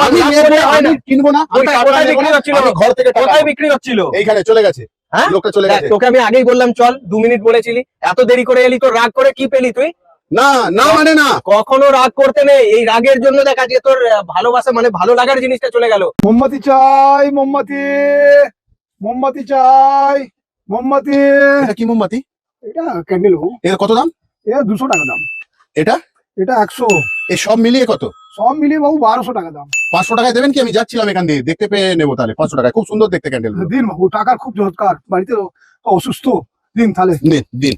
আমি কিনবো না। ঘর থেকে কোথায় বিক্রি হচ্ছিল? এইখানে চলে গেছে, লোকটা চলে গেছে। তোকে আমি আগেই বললাম চল, 2 মিনিট বলেছিলি, এত দেরি করে এলি, তো রাগ করে কি পেলি তুই? না না মানে না, কখনো রাগ করতে নেই। এই রাগের জন্য দেখ আজকে তোর ভালোবাসা মানে ভালো লাগার জিনিসটা চলে গেল। মোমবাতি চাই, মোমবাতি, মোমবাতি চাই, মোমবাতি। এটা কি মোমবাতি? এটা ক্যান্ডেল। এর কত দাম? এটা 200 টাকা দাম। এটা এটা 100। এই সব মিলিয়ে কত? সব মিলিয়ে বাবু 1200 টাকা দাম। 500 টাকায় দেবেন কি? আমি যাচ্ছিলাম এখান দিয়ে, দেখতে পেয়ে নেবো তাহলে। 500 টাকায় খুব সুন্দর দেখতে ক্যান্ডেল। দিন বাবু, টাকার খুব দরকার, বাড়িতে অসুস্থ। দিন তাহলে, দিন।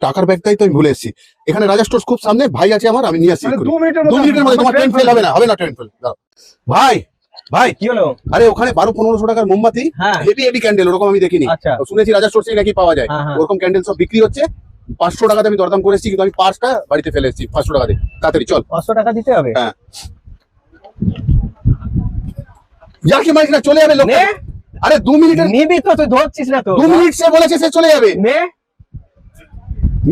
টাকার ব্যাগটাই তো আমি ভুলে এসেছি এখানে। রাজা স্টোর্স খুব সামনে, ভাই আছে আমার, আমি নিয়ে আসছি। 2 মিনিটের 2 মিনিটের মধ্যে তোমার ট্রেন ফেল হবে না, হবে না ট্রেন ফেল। ভাই ভাই কি হলো? আরে ওখানে 1200-1500 টাকার মোমবাতি, হেভি হেভি ক্যান্ডেল, ওরকম আমি দেখিনি। শুনেছি রাজা স্টোর্সে নাকি পাওয়া যায়, ওরকম ক্যান্ডেল সব বিক্রি হচ্ছে। 500 টাকাতে আমি দরদাম করেছি, কিন্তু আমি পার্সটা বাড়িতে ফেলে এসেছি। 500 টাকা দিয়ে তাড়াতাড়ি চল। 500 টাকা দিতে হবে? হ্যাঁ, যার কি মালিক না চলে যাবে লোক। আরে 2 মিনিটের নিবি তো, তুই ধরছিস না তো। 2 মিনিট সে বলেছে, সে চলে যাবে।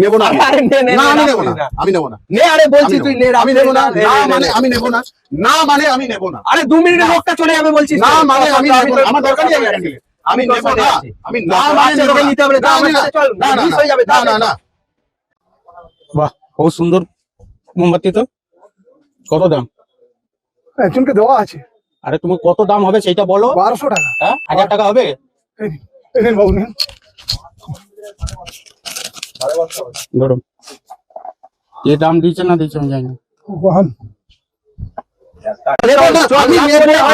নেবো না, আমি নেবো না, আমি নেবো না। নে, আরে বলছি তুই নে। আমি নেবো না, না মানে আমি নেবো না, না মানে আমি নেবো না। আরে 2 মিনিটের লোকটা চলে যাবে বলছিস? না মানে আমি নেবো না, আমার দরকার নেই ক্যান্ডেল। আমি নেবো না, আমি না মানে নেবো না। নিতে হবে, চল না না হয়ে যাবে। না না না। বাহ, খুব সুন্দর মোমবাতি তো। কত দাম? একজনকে দেওয়া আছে। আরে তুমি কত দাম হবে সেটা বলো। 1200 টাকা। হ্যাঁ, 1000 টাকা হবে? এই নিন বাবু, নিন। ধরো, এ দাম দিয়েছে না দিয়েছে আমি জানি না।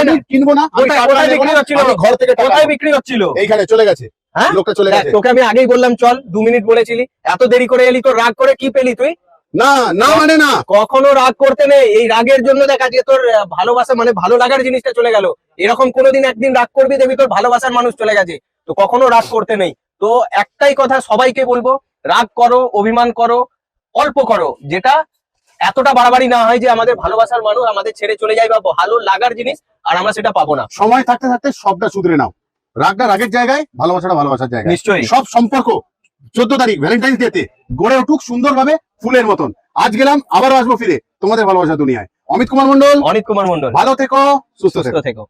আমি কিনবো না। ঘর থেকে কোথায় বিক্রি হচ্ছিল? এইখানে চলে গেছে, লোকটা চলে গেছে। তোকে আমি আগেই বললাম চল, 2 মিনিট বলেছিলি, এত দেরি করে এলি, তো রাগ করে কি পেলি তুই? না না মানে না, কখনো রাগ করতে নেই। এই রাগের জন্য দেখ আজকে তোর ভালোবাসা মানে ভালো লাগার জিনিসটা চলে গেল। এরকম কোনোদিন একদিন রাগ করবি, দেখবি তোর ভালোবাসার মানুষ চলে গেছে। তো কখনো রাগ করতে নেই। তো একটাই কথা সবাইকে বলবো, রাগ করো, অভিমান করো, অল্প করো, যেটা এতটা বাড়াবাড়ি না হয় যে আমাদের ভালোবাসার মানুষ আমাদের ছেড়ে চলে যায়, বা ভালো লাগার জিনিস আর আমরা সেটা পাবো না। সময় থাকতে থাকতে সবটা শুধরে নাও। রাগটা রাগের জায়গায়, ভালোবাসাটা ভালোবাসার জায়গায়। নিশ্চয়ই। সব সম্পর্ক 14 তারিখ ভ্যালেন্টাইন্স ডেতে গড়ে উঠুক সুন্দরভাবে, ফুলের মতন। আজ গেলাম, আবারও আসবো ফিরে তোমাদের ভালোবাসা দুনিয়ায়। অমিত কুমার মন্ডল, অনিত কুমার মন্ডল। ভালো থেকো, সুস্থ থেকো।